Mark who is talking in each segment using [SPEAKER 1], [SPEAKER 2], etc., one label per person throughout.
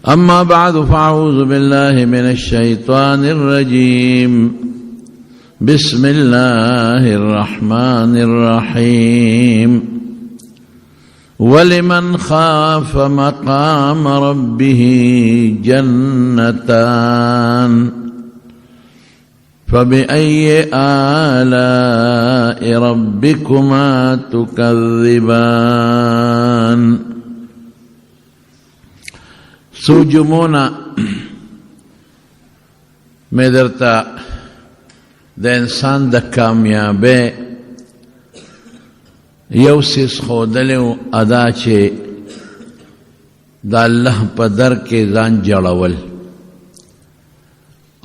[SPEAKER 1] أما بعد فأعوذ بالله من الشيطان الرجيم بسم الله الرحمن الرحيم ولمن خاف مقام ربه جنتان فبأي آلاء ربكما تكذبان سوجمونا میں درتا د انسان د کامیابی یو سیس خودلیو ادا چې د الله په در کې ځان جوړول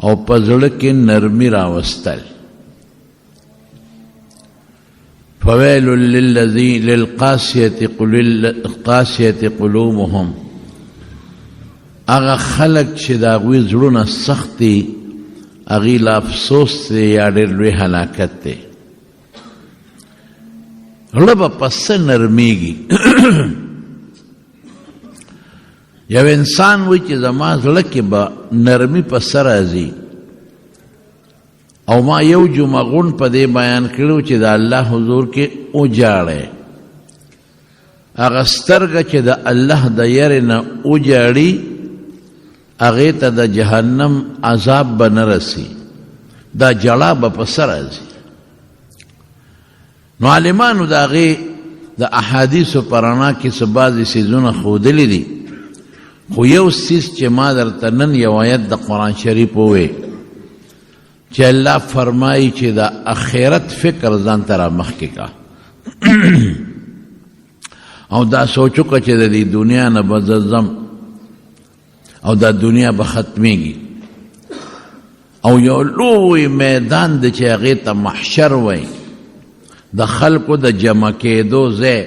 [SPEAKER 1] او په زړه کې نرمي راوستل. فویل للقاسیة قلوبهم، اغا خلق چې د هغوی زړونه سخت دي هغوی له افسوس دی یا ډېر لوی هلاکت دی. زړه به په څه نرمیږي؟ یو انسان وایي چې زما زړه کې به نرمي په څه راځي، او ما یو جمعه غون په دې بیان کړو چې د الله حضور کې وجاړی. هغه سترګه چې د الله د یرې نه وجاړي هغې ته د جهنم عذاب به نه رسي، دا جړا به په څه راځي؟ نو عالمانو د هغې د احادیثو په رڼا کې څه بعضې څیزونه ښودلي دي، خو یو څیز چې ما درته نن یو آیت د قرآن شریف ووی چې الله فرمایي چې د آخرت فکر ځان ته را مخکې کا او دا سوچ وکړه چې د دې دنیا نه به زه ځم او دا دنیا به ختمیږي، او یو لوی میدان دی چې هغې ته محشر وی، د خلکو د جمع کېدو ځای،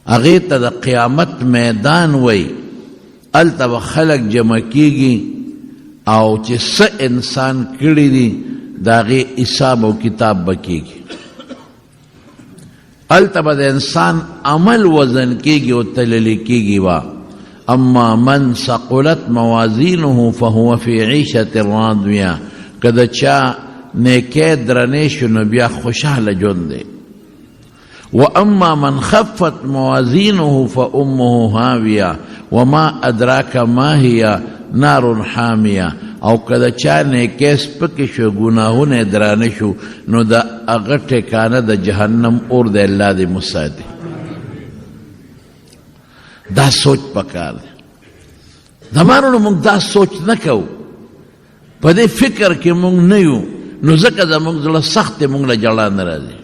[SPEAKER 1] هغې ته د قیامت میدان وی، هلته به خلک جمع کېږي او چې څه انسان کړي دي د هغې حساب او کتاب به کېږي. هلته به د انسان عمل وزن کېږي او تللی کېږي وا اما من ثقلت موازینه فهو فی عیشة راضیه، که د چا نیکی درنې شو نو بیا خوشحاله ژوند دی. و اما من خفت موازینه فامه هاویه وما ادراک ما هي نار حامیه، او که د چا نیکی سپکې شو ګناهونه درانه شو نو د هغه ټکانه د جهنم اور د الله دې مساعدي. دا سوچ پکار دی. زمانو موږ دا سوچ نه کوو، په دې فکر کې موږ نه یو، نو ځکه زموږ زړه سخت دی، موږ له جړا نه راځي.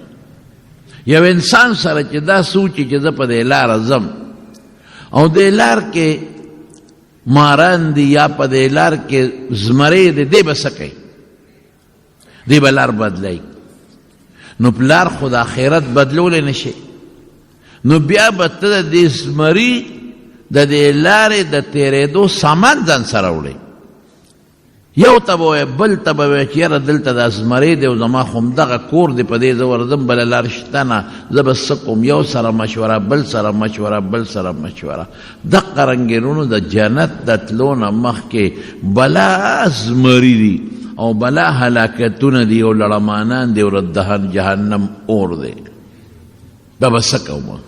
[SPEAKER 1] یو انسان سره چې دا سوچي چې زه په دې لاره ځم او دې لار کې ماران دي یا په دې لار کې زمرې دي، دی به څه کوي؟ دی به لار بدلوي. نو پلار خو د آخرت بدلولی نه شي، نو بیا به ته د دې زمري د دې لارې د تېرېدو سامان ځان سره وړئ. یو ته به وایي بل ته به وایي چې یاره دلته دا زمری دی او زما خو همدغه کور دی، په دې زه ورځم، بله لار شته نه، زه به څه کوم؟ یو سره مشوره، بل سره مشوره، بل سره مشوره. دغه رنګینونو د جنت د تلو نه مخکې بلا زمري دي او بلا هلاکتونه دي او لړمانان دي او ردهن جهنم اور دی. دا به څه کوم؟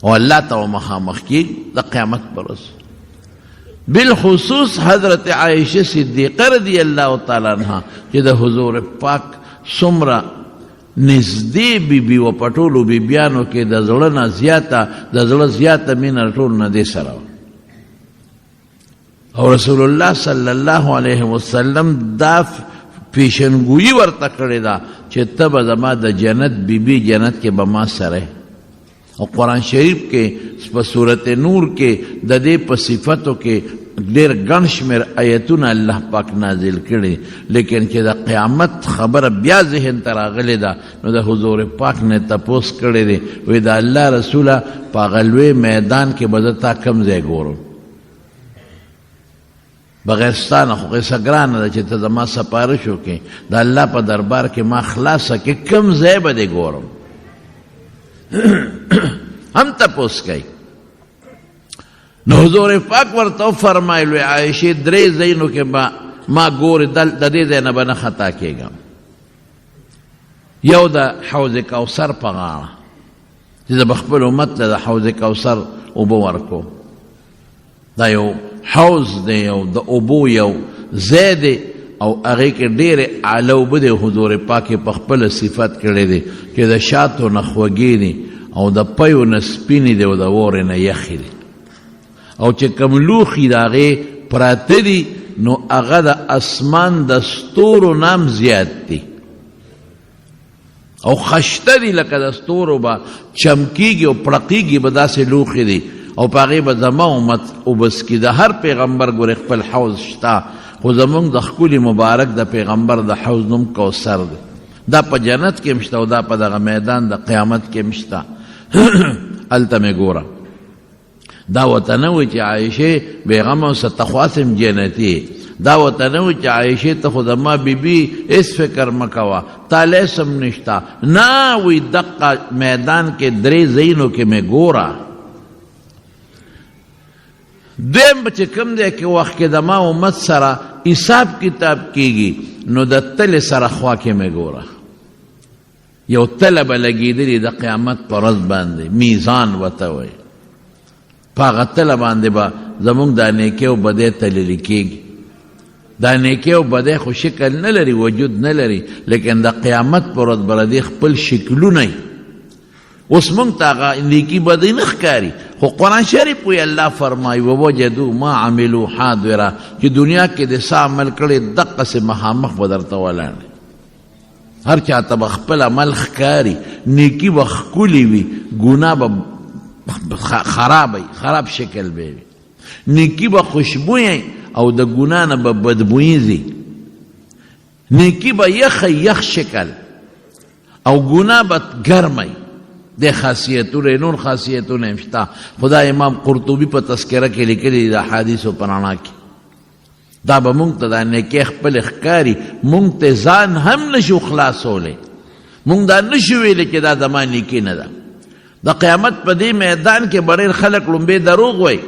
[SPEAKER 1] او الله ته مخامخ کېږي د قیامت پر ورځ. بالخصوص حضرت عائشہ صدیقہ رضی اللہ تعالی عنہ چې د حضور پاک څومره نږدې بیبي و په ټولو بیبیانو کې د زړه نه زیاته د زړه زیاته مینه ټول نه دې سره، او رسول الله صلی الله علیه وسلم دا پیشنګویي ورته کړې ده چې ته به زما د جنت بیبي جنت کې به ما سره. او قرآن شریف کې په سورت نور کې د دې په صفتو کې ډېر ګڼ شمېر آیتونه الله پاک نازل کړي، لیکن چې د قیامت خبره بیا ذهن ته راغلې ده نو د حضور پاک نه تپوس کړی دی، وایي د الله رسوله په هغه لوی میدان کې به زه تا کوم ځای ګورم؟ بغیر ستانه خو قصه ګرانه ده چې ته زما سپارش وکړې د الله په دربار کې ما خلاصه کې کوم ځای به دې ګورم؟ هم تپوس کوي. نو حضور پاک ورته فرمایل عائشه درې ځایونو کې ما ګورې د دې ځای نه به نه خطا کېږم. یو د حوض کوثر په غاړه چې زه به خپل امت له د حوض کوثر اوبه ورکو. دا یو حوض دی او د اوبو یو ځای دی او هغې کې ډېرې اعلی اوبه دی. حضور پاک په خپله صفت کړی دی چې د شاتو نه خوږې دي او د پیو نه سپینې دي او د اورې نه یخې دي او چې کوم لوښي د هغې پراته دي نو هغه د اسمان د ستورو نام زیات دي او خشته دي لکه د ستورو به چمکیږي او پړقیږي به داسې لوښي دي او په هغې به زما امت اوبس کي. د هر پیغمبر ګورې خپل حوض شته خو زمونږ د ښکلي مبارک د پیغمبر د حوض نوم کوثر دی. دا په جنت کې هم شته او دا په دغه میدان د قیامت کې هم شته. هلته مې ګوره دا ورته نه وایي چې عایشې بېغمه اوسه ته خو هسې جنتي. دا ورته نه وایي چې عایشې ته خو زما بیبي هېڅ فکر مه کوه تا لیس هم نشته. نه وایي دقه میدان کې درې ځایونو کې مې ګوره. دویم به چې کوم دی کې وخت کې د ما امت سره حساب کتاب کېږي نو د تلې سره خوا کې مې ګوره. یو تله به لګېدلې د قیامت په ورځ باندې میزان ورته وایي. په هغه تله باندې به زمونږ دا نیکۍ او بدۍ تللی کېږي. دا نیکۍ او بدۍ خو شکل نه لري وجود نه لري لیکن د قیامت په ورځ به د دې خپل شکلونه وي. اوس مونږ ته هغه نیکي بدۍ نه ښکاري خو قرآن شریف وایي الله فرمایي ووجدو ما عملو حاضره چې دنیا کې د څه عمل کړی دقسې مخامخ به درته ولاړ دی. هر چا ته به خپل عمل ښکاري. نیکي به ښکلي وي ګناه به خراب وي خراب شکل به وي. نیکي به خوشبویه او د ګناه نه به بدبویي ځي. نیکي به یخ شکل او ګناه به ګرمه د خاصیتونه نور خاصیتونه هم شته. خدا امام قرطبي په تذکره کې لیکلي د احادیثو په رڼا کې دا به مونږ ته دا نیکۍ خپل ښکاري. مونږ ته ځان هم نشو خلاصولی. مونږ دا نشو ویلی چې دا زما نیکي نه ده. د قیامت په دې میدان کې به ډېر خلک لومبې دروغ وایي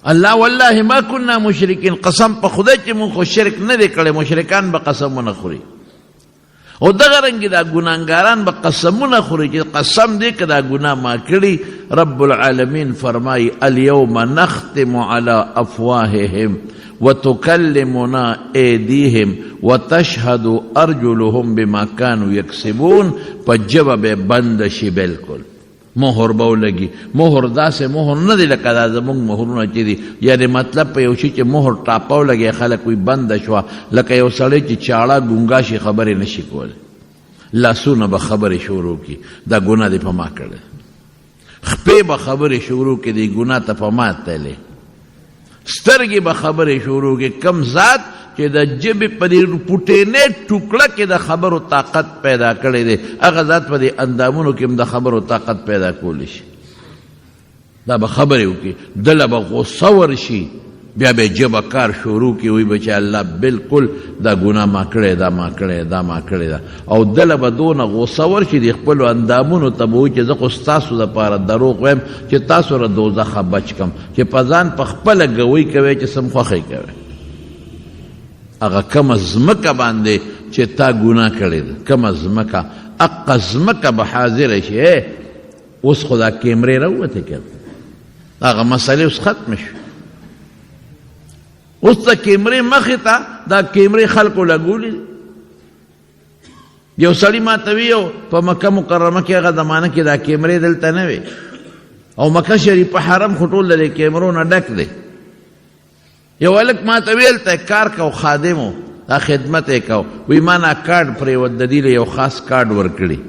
[SPEAKER 1] الله والله ما كنا مشرکین. قسم په خدای چې مونږ خو شرک نه دی کړی. مشرکان به قسمونه خوري او دغه رنګې دا ګناهګاران به قسمونه خوري چې قسم دی که دا ګناه ما کړي. رب العالمین فرمایي الیوم نختم علی افواههم وتکلمنا ایدیهم وتشهد ارجلهم بما كانوا یکسبون. په ژبه به بند شي بلکل مهر به ولګي. مهر داسې مهر نه دی لکه دا زمونږ مهرونه چې دي یعنې مطلب په یو شي چې مهر ټاپه ولګي خلک وي بنده شوه لکه یو سړی چې چاړه ګونګا شي خبرې نه شي کولی. لاسونه به خبرې شروع کړي دا ګناه دې په ما کړی. خپې به خبرې شروع کړي دې ګناه ته په ما تللی. سترګې به خبرې شروع کړي. کم ذات چې د ژبې په دې پوټینې ټوکړه کې د خبرو طاقت پیدا کړی دی هغه ذات په دې اندامونو کې هم د خبرو طاقت پیدا کولی شي. دا به خبرې وکړي دله به غصه ورشي بیا به ژبه کار شروع کړي وایي به چې الله بلکل دا ګناه ما کړی دا ما کړی دا ما کړی ده او دله به دونه غصه ورشي د خپلو اندامونو ته به وایي چې زه خو ستاسو دپاره دروغ وایم چې تاسو له دوزخه بچ کم چې په ځان په خپله ګوۍ کوئ چې سم خوښۍ کوئ. هغه کمه ځمکه باندې چې تا ګناه کړې ده کمه ځمکه اقه ځمکه به حاضره شي. اوس خو دا کیمرې راووتې که هغه مسئلې اوس ختمه شو. اوس د کیمرې مخې ته دا کیمرې خلکو لګولي. یو سړي ما ته ویو په مکه مکرمه کې هغه زمانه کې دا کیمرې دلته نه وې او مکه شریفه حرم خو ټول د کیمرو نه ډک دی. یو هلک ما ته ویل ته کار کو خادمو دا خدمت یې کو وی ما نه کارډ پرېوت د دې یو خاص کارډ ورکړي.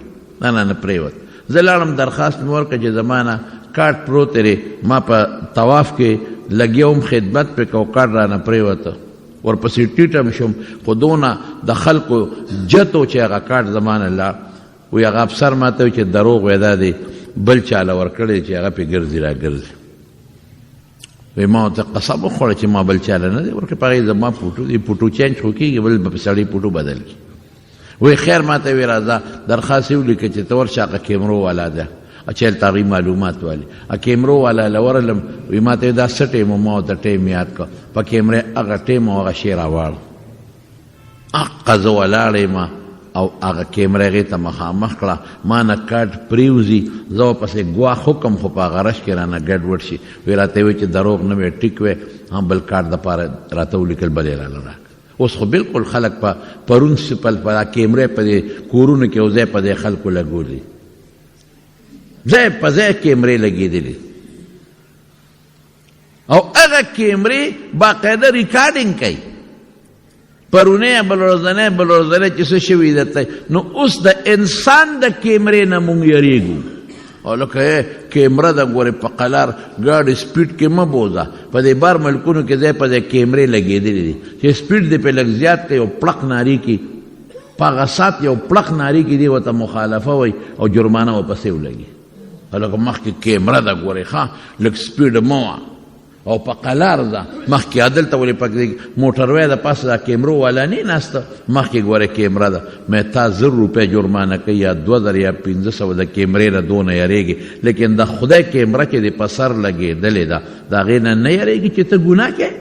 [SPEAKER 1] نه پرېوت. زه لاړم درخواست مې ورکړه چې زما نه کارډ پروت دی ما په طواف کې لګیوم خدمت پې کو کارډ رانه پرېوته ورپسې ټیټم شوم خو دونه د خلکو جتو چې هغه کارډ زما نه لاړ. وی هغه افسر ما ته وی چې دروغ وی دا دی بل چاله ورکړی چې هغه پې ګرځي را ګرځي. وی ما ورته قسم وخوړه چې ما بل چاله نه دی ورکړی په هغې زما پوټو دی پوټو چینج خو کېږي بل به سړی پوټو بدل کړي. وی خیر ما ته وی راځه درخواست یې ولیکه چې ته ورشه هغه کیمرو والا ده اچھل تاری معلومات والی کیمرو والا لورلم وی ما ته دا څه ټیم ما ته ټیم یاد کو په کیمره هغه ټیم او هغه شی راوړ اقا زه ولاړې ما او هغه کیمره هغې ته مخامخ کړه ما نه کاټ پریوځي زه پسې ګواښ حکم خو په هغه رش کې رانه ګډوډ شي وی راته وی چې دروغ نه وی ټیک وی هم بل کاټ دپاره راته ولیکل بل یې راله راک اوس خو بالکل خلک په پرون سپل په کیمرې په دې کورونو کې او ځای په دې خلکو لګولي ځای په ځای کیمرې لګېدلي او هغه کیمرې باقاعده ریکارډینګ کوي پرونه بل ورځنی چې څه شوي درته نو اوس د انسان د کیمرې نه مونږ یریږو او لکه کیمره د ګورې په قلار ګاډي سپیډ کې مه بوځه په دې بار ملکونو کې ځای په ځای کیمرې لګېدلې دي چې سپیډ دې پې لږ زیات کوي او پړق ناري کي په هغه سات یو پړق ناري کي دي ورته مخالفه وایي او جرمانه ورپسې ولګي لکه مخکې کیمره ده ګورې ښه لږ سپیډ مه وه او په قلار ده مخکې عدلته ولې پکې موټروی د پاسه دا کیمرو والا نه ناسته مخکې ګوره کیمره ده مې تا 1000 روپۍ جرمانه کوي یا 2000 یا 1500 د کیمرې نه دونه یریږي لیکن د خدای کیمره چې د په سر لګېدلې ده د هغې نه نه یریږي چې ته ګناه کوې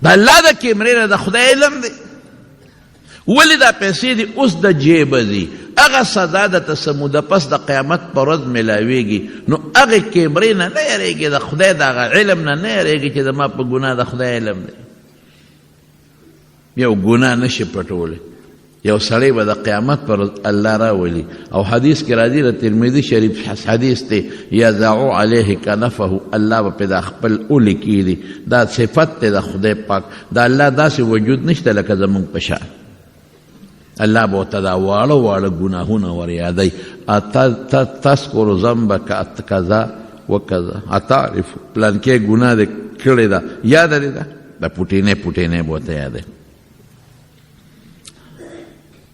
[SPEAKER 1] د الله د کیمرې نه د خدای علم دی ولې دا پیسې دي اوس د جیبه دي هغه سزا د تسموده پس د قیامت پر ورځ میلاویږي نو هغې کیمرې نه نه یریږي د خدای د هغه علم نه نه یریږي چې زما په ګناه د خدای علم دی یو ګناه نشي پټولی یو سړی به د قیامت پر الله راولي او حدیث کې راځي د ترمذي شریف حدیث دی یضع علیه کنفه الله به پې دا خپل اولی کیدي دا صفت دی د خدای پاک د الله داسې وجود نشته لکه زمونږ په شان الله به ورته دا واړه واړه ګناهونه ور یادوي تذکر ذنبک کذا وکذا اتعرف پلانکې ګناه دې کړې ده یاده دې ده دا پوټینې به ورته یادوي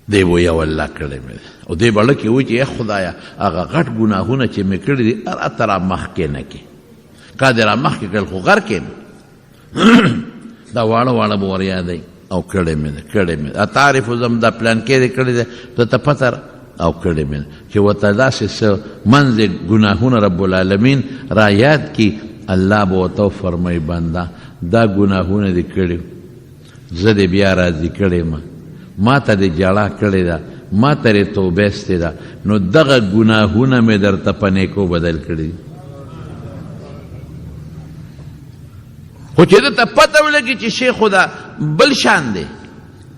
[SPEAKER 1] دی به یو الله کړی مې ده او دی به لکې وایي چې خدایه هغه غټ ګناهونه چې مې کړي دي راته را مخکې نه کې کا دې را مخکې کړل خو غر کې دا واړه واړه به ور یادوي او کړی مې ده تعریف زم دا پلان کې دې کړی ده ته پته او کړی مې ده چې ورته داسې څه منځ ګناهونه رب العالمین را یاد کي الله به ورته فرمایي بنده دا ګناهونه دې کړي زه دې بیا راضي کړی ما ته دې جړا کړې ده ما ته دې توبه ایستې ده نو دغه ګناهونه مې درته په نیکو بدل کړي خو چې ده ته پته ولګي چې شیخ خدا بل شان دی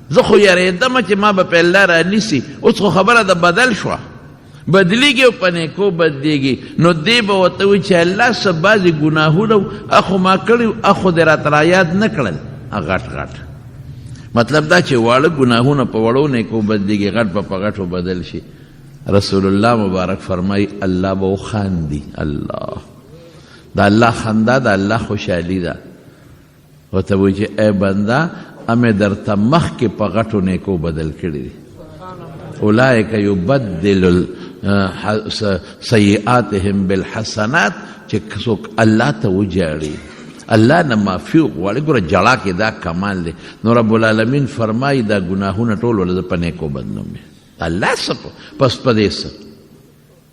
[SPEAKER 1] زه خو یارېدمه چې ما به په الله رانیسي اوس خو خبره ده بدل شوه بدلیږي او په نیکو بدلیږي نو دی به ورته وایي چې الله څه بعضې ګناهونه اخو ما کړي اخو دې راته رایاد نه کړل غټ غټ مطلب دا چې واړه ګناهونه په وړو نیکو بدلیږي غټ به په غټو بدل شي رسول الله مبارک فرمایي الله به وخاندي الله دا الله خندا د الله خوشحالي ده ورته وایي چې ای بنده امې درته مخکې په غټو نیکو بدل کړي دي اولئک یبدل سیئاتهم بالحسنات چې څوک الله ته وجاړي الله نه معافي وغواړي ګوره جړا کې دا کمال دی نو رب العالمین فرمایي دا ګناهونه ټول ولې په نیکو بدلوم الله څه پس په دې څه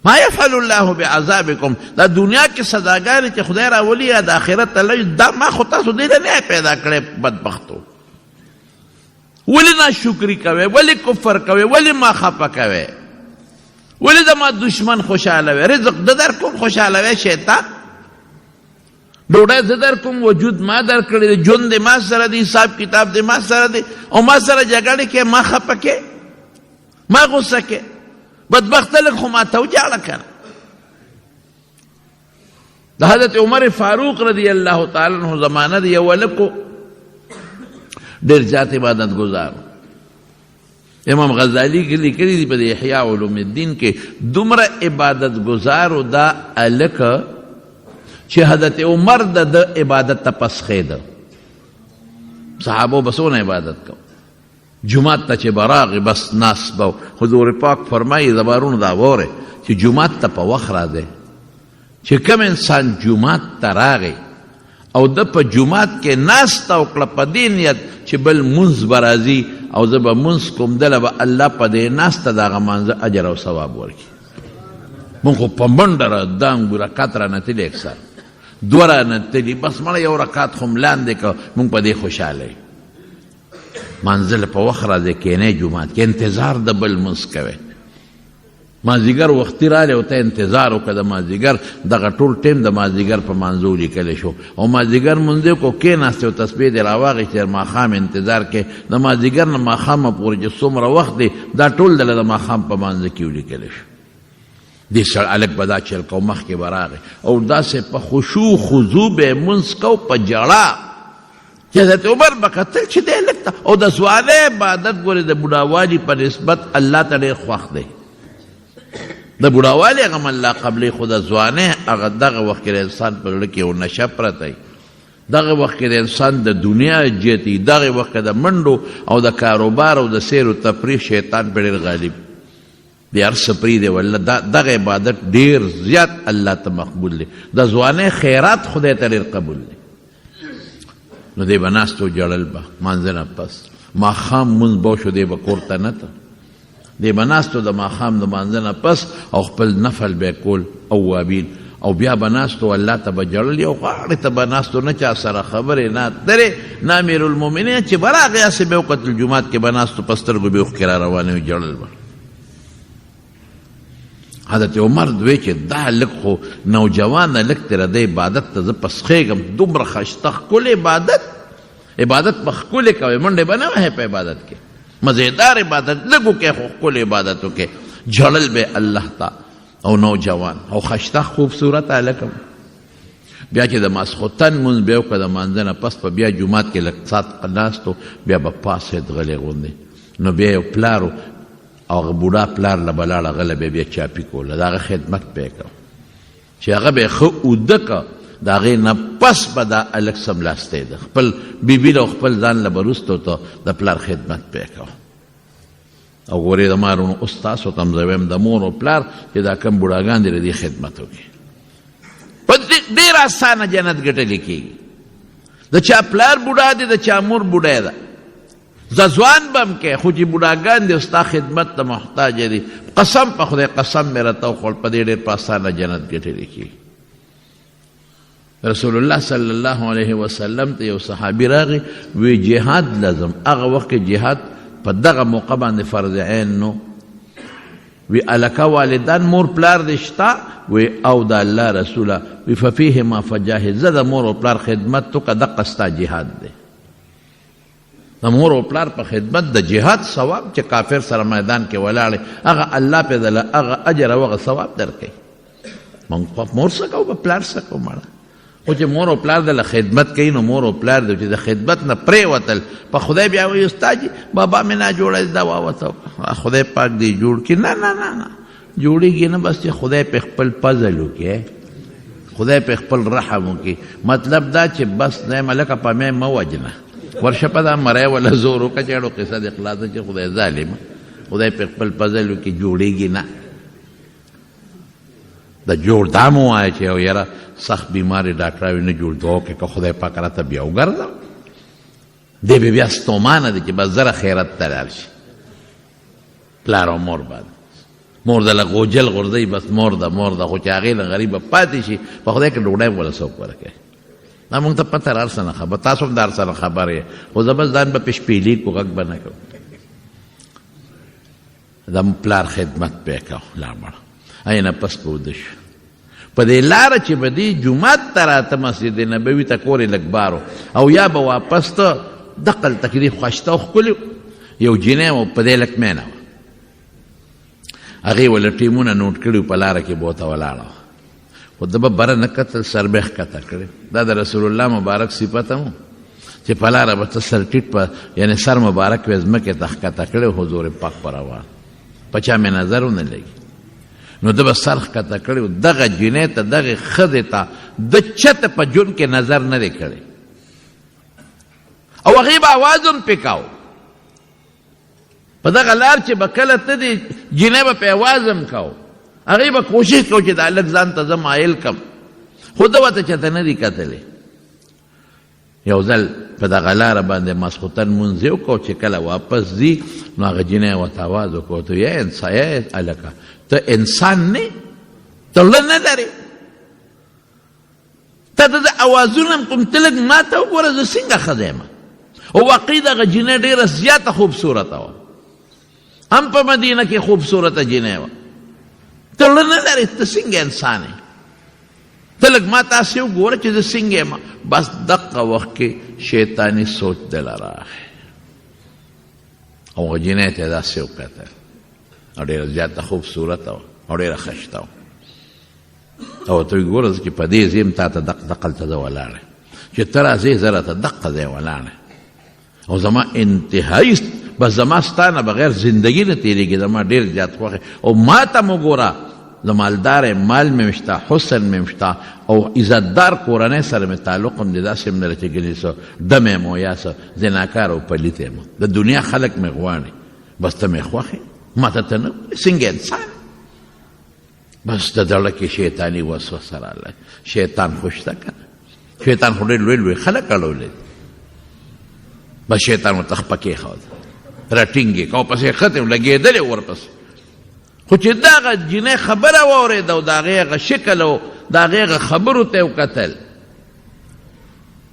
[SPEAKER 1] ما يفعل الله بعذابكم دا دنیا کې سزاګانې چې خدای راولي یا د آخرت الله دا ما خو تاسو دې نه پیدا کړی بدبختو ولې ناشکري کوئ ولې کفر کوئ ولې ما خفه کوئ ولې زما دشمن خوشحاله وي رزق د در کوم خوشحاله وي شیطان ډوډۍ زه در کوم وجود ما در کړی دی ژوند دی ما سره دی حساب کتاب دی ما سره دی او ما سره جګړې کې ما خفه کې ما غصه کې بدبخته لږ خو ما ته وجاړه کنه د حضرت عمر فاروق رضی الله تعالی عنہ زمانه دی یو هلک ډېر زیات عبادت ګزار امام غزالی لیکلي دي په احیاء علوم الدین کې دومره عبادت ګزارو دا هلک چې حضرت عمر د عبادت ته پسخېده صحابو بسونه عبادت کو جمعات ته چې براغ بس ناس به حضور پاک فرمایي زبارونو دا وره چې جمعات ته په وخت راځي چې کوم انسان جمعات ته راغی او د په جمعات کې ناسته وکړه په دې نیت چې بل منځ به راځي او زه به منځ کوم دله به الله په دې ناسته د هغه مانځه اجر او ثواب ورکړي. مونږ خو په منډه را دانګو رکات رانتلي اکثر 2 رانتلي بس مړه یو رکات خو م لاندې که مونږ په دې خوشحاله یو. مانځه په وخت راځئ کښېنئ جومات کې انتظار د بل منځ کوئ. مازدیګر وختي رالی او ته انتظار وکړه د مازدیګر دغه ټول ټیم د مازدیګر په مانځو لیکلی شو او مازدیګر مونځ دی کو کېناستې او تسبیح دې راواخېستې تر ماښام انتظار کې د مازدیګر نه ماښامه پورې چې څومره وخت دی دا ټول دله د ماښام په مانځه کې ولیکلی شو. دې سړ هلک به دا چل کو مخکې به راغی او داسې په خشوع خضوع به یې مونځ کو په ژړا چې حضرت عمر به کتل چې دی هلک ته او د ځوانۍ عبادت ګورې د بوډاوالي په نسبت الله ته ډېر خوښ دی. د بوډاوالي هغه م الله قبلې خو د ځوانۍ هغه دغه وخت کې د انسان په زړه کې یو نشه پرته وي. دغه وخت کې د انسان د دنیا جیت وي. دغه وخت کې د منډو او د کاروبار او د سیر و تفریح شیطان پې ډېر غالب دی. هر څه پرېږدی والله دغه عبادت ډېر زیات الله ته مقبول دی. د ځوانۍ خیرات خدای ته ډېر قبول دی. نو دی به ناست و جړل به مانځه نه پس ماښام مونځ به وشو دی به کور ته نه ته دی به ناستو د ماښام د مانځه نه پس او خپل نفل به کول اوابین او بیا به ناستو الله ته به جړل یو غاړې ته به ناستو نه چا سره خبرې نه اترې نه امیرالمؤمنین چې به راغی هسې به یې وکتل جومات کې به ناستو په سترګو به اوښکې را روانې وي جړل به. حضرت عمر دوی چې دا هلک خو نوجوان هلک دی د عبادت ته زه پسخېږم دومره ښایسته ښکلی عبادت په ښکلې کوئ منډې به نه وهئ په عبادت کې مزیدار عبادت لږ وکړئ خو ښکلی عبادت وکړئ. جړل به الله ته او نوجوان او ښایسته خوبصورت هلک بیا چې د ماسخوتن مونځ به یې وکړه د مانځه نه پس په بیا جومات کې لږ ساعت ناست و بیا به پاڅېد غلی غوندې نو بیا یو پلار و او هغه بوډا پلار له به لاړه غله به بیا چاپي کوله د هغه خدمت به یې کوه چې هغه به یې ښه اوده که د هغې نه پس به دا هلک سملاستی ده خپل بیبي له او خپل ځان له به وروستو ته د پلار خدمت به یې کوه. او ګورې د مارونو اوس تاسو ته هم زه وایم د مور او پلار چې دا کم بوډاګان دي د دې خدمت وکړي په ډېر اسانه جنت ګټلی کېږي. د چا پلار بوډا دی د چا مور بوډۍ ده ځوان به هم کې خو چې بوډاګان دي ستا خدمت ته محتاجه دي قسم په خدای قسم مې راته وخوړ په دې ډېر په اسانه جنت ګټلی کېږي. رسول الله صلی الله علیه وسلم ته یو صحابي راغی وی جهاد لازم هغه وخت کې جهاد په دغه موقع باندې فرض عین نو وی الکه والدان مور پلار دې شته وی او د الله رسوله وی ففیهما فجاهد زه د مور او پلار خدمت تو که دقه ستا جهاد دی. د مور او پلار په خدمت د جهاد ثواب چې کافر سره میدان کې ولاړې هغه الله پې دله هغه اجر او هغه ثواب درکوي. موږ په مور څه کوو په پلار څه کوو مړه خو چې مور او پلار دله خدمت کوي نو مور او پلار دی چې د خدمت نه پرېوتل په خدای بیا وایي استاد جي بابا مې نه جوړه دا واوته خدای پاک دی جوړ کړي نه نه نه نه جوړېږي نه بس چې خدای په خپل فضل وکړي خدای په خپل رحم وکړي. مطلب دا چې بس نه ملکه په مې مه وجنه ورشه په دا مری ولا زور وکړه چې اړو قصه د اخلاص چې خدای ظالم خدای په خپل فضل وکړي جوړېږي نه. د جوړ دا مو وایه چې یو یاره سخت بیماری ډاکټر نه جوړ دوه کې که خدای پاک راته بیا وګرځم دی به بیا ستومانه دی چې بس زره خیرت ته لاړ شي پلار او مور باندې مور دله غوجل غورځوي بس مور ده خو چې هغې له غریبه پاتې شي په خدای کې ډوډۍ وله څوک ورکوي دا مونږ ته پته هر څه نه خبر تاسو هم د هر څه نه خبر یې خو زه بس ځان به پې شپېلي کو غږ به نه کوم د پلار خدمت به یې کوه لاړ مړه ای نه پس به وده شو په دې لاره چې به دې جومات ته راته مسجد نبوي ته کور یې لږ بارو او یا به واپس ته دقل تکلیف ښایسته او ښکلي یو جینۍ و په دې لک مینه وه هغې وله ټیمونه نوټ کړي په لاره کې به ورته ولاړه وه خو ده به بره نه کتل سر به یې ښکته کړی دا د رسول الله مبارک صفت هم چې په لاره به ته سر ټیټ په یعنې سر مبارک به یې ځمکې ته ښکته کړی حضور پاک په روان په چا مې نظر ونه لګي نو ده به سر ښکته کړی و دغه جینۍ ته دغې ښځې ته د چته په ژوند کې نظر نه دی کړی او هغې به اواز هم پې کاو په دغه لار چې به کله ته دې جینۍ به پې اواز هم کاو هغې به کوشش کو چې دا هلک ځان ته زه مایل کم خو ده ورته چېرته نه دي کتلی یو ځل په دغه لاره باندې ماسخوتن مونځ یې وکړو چې کله واپس ځي نو هغه جینۍ ورته اواز وکړو ورته یا هلکه ته انسان نه ته زړه نه لرې ته د اوازونه هم کوم ته لږ ما ته وګوره زه څنګه ښځه یم او واقعي دغه جینۍ ډېره زیاته خوبصورته وه هم په مدینه کې خوبصورته جینۍ وه ته زړه نه لرې ته څنګه انسان یې ته لږ ما تاسې وګوره چې زه څنګه یم بس دقه وخت کې شیطاني سوچ دله راغی او هغه جینۍ ته یې داسې وکتل او ډېره زیاته خوبصورته وه او ډېره ښایسته وه او ته وایي ګوره زه چې په دې ځای یم تا ته دقلته زه ولاړ چې ته راځې زه راته دقه ځای ولاړ او زما انتهایي بس زما ستا نه بغیر زندګي نه تېرېږي زما ډېر زیات خوښ او ما ته مو ګوره د مالدار مال مې شته حسن مې شته او عزتدار کورنۍ سره مې تعلق هم دی داسې هم نه ده چې ګنې څه ډم یم او یا څه زناکار او پلیت یم د دنیا خلک مې غواړي بس ته مې خوښ یې ما ته نه څنګه انسان بس د زړه کې شیطاني وسوسه راغله شیطان خو شته که نه شیطان خو ډېر لوی لوی خلک اړولی بس شیطان ورته خپه کېښود راټینګ یې که او پسې ختم لګېدلې ورپسې خو چې د هغه جینۍ خبره واورېده او د هغې هغه شکل او د هغې هغه خبرو ته یې وکتل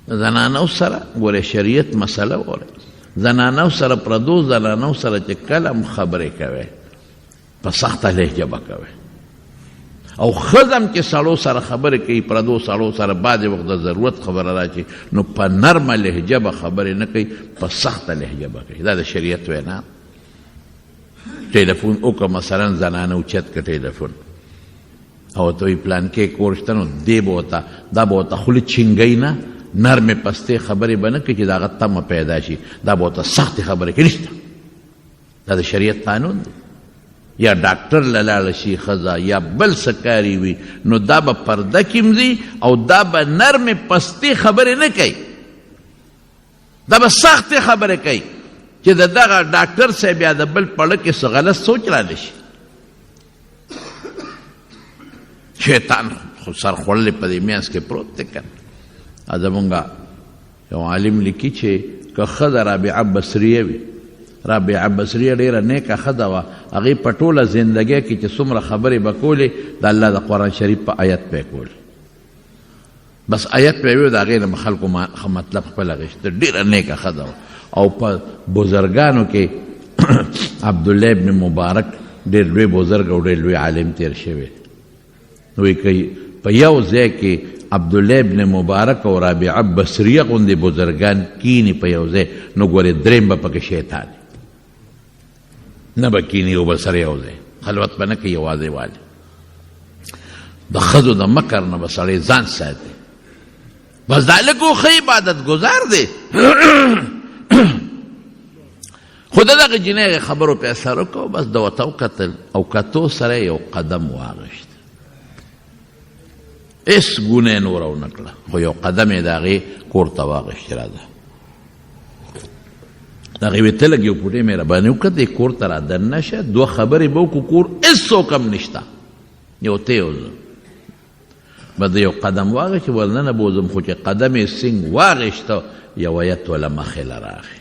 [SPEAKER 1] د زنانو سره ګورې شریعت مسله وګورئ زنانو سره پردو زنانو سره چې کله هم خبرې کوئ په سخته لهجه به کوئ او ښځه هم چې سړو سره خبرې کوي پردو سړو سره بعضې وخت د ضرورت خبره راشي نو په نرمه لهجه به خبرې نه کوي په سخته لهجه به کوي دا د شریعت وینا ټلیفون وکړه مثلا زنانه اوچت که ټلیفون او ته وایي پلانکې کور شته نو دی به ورته دا به ورته خولې چینګی نه نرمې پستې خبرې به نه کوي چې د هغه تمه پیدا شي دا به ورته سختې خبرې کوي نشته دا د شریعت قانون دی یا ډاکټر له لاړه شي ښځه یا بل څه کاري وي نو دا به پرده کې ځي او دا به نرمې پستې خبرې نه کوي دا به سختې خبرې کوي چې د دغه ډاکټر صاحب یا د بل پړه کې څه غلط سوچ رانی شي شیطان خو سر خوړلی په دې منځ کې پروت دی که زمونږ یو عالم لیکي چې که ښځه رابعه بصریه وي رابعه بصریه ډېره نیکه ښځه وه هغې په ټوله زندګۍ کې چې څومره خبرې به کولې د الله د قرآن شریف په آیت به یې کولې بس آیت به یې ویو د هغې نه به خلکو مطلب خپل اخېسته ډېره نیکه ښځه وه او په بزرګانو کې عبدالله ابن مبارک ډېر لوی بزرګ او ډېر لوی عالم تیر شوی نو وایي په یو ځای کې عبدالله ابن مبارک او رابعه بصریه غوندې بزرګان کینی په یو ځای نو ګورې درېم به پکې شیطان نه به کینی یو بل سره یو ځای خلوت به نه کوي یوازې والي د ښځو د مکر نه به سړی ځان ساتي بس دا لږ ښه عبادت ګزار دی خو د دغه جینۍ خبرو په اثر وکړو بس د ورته وکتل او کتو سره یو قدم واغېست هېڅ ګونه یې نوره ونه کړه خو یو قدم یې د هغې کور ته واغېست راځه هغې وې ته لږ یو پوټې مهرباني وکړه دې کور ته را دننه شه دوه خبرې به وکړو کور هېڅوک هم نشته یو ته یو زه به د یو قدم واغېست چې ورننه بوځم خو چې قدم یې سینګ واغېسته یو آیت وله مخې له راغی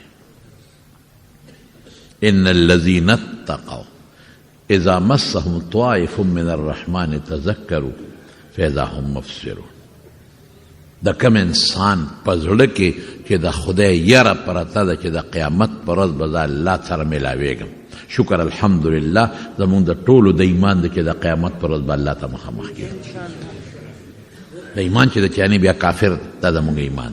[SPEAKER 1] ان الذين اتقوا اذا مسهم طائف من الرحمن تذكروا فاذا هم مبصرون د کوم انسان په زړه کې چې د خدای یره پرته ده چې د قیامت پر ورځ به زه الله سره میلاویږم شکر الحمدلله زمونږ د ټولو د ایمان ده چې د قیامت پر ورځ به الله ته مخامخ کېږو د ایمان چې د چانې بیا کافر دا زمونږ ایمان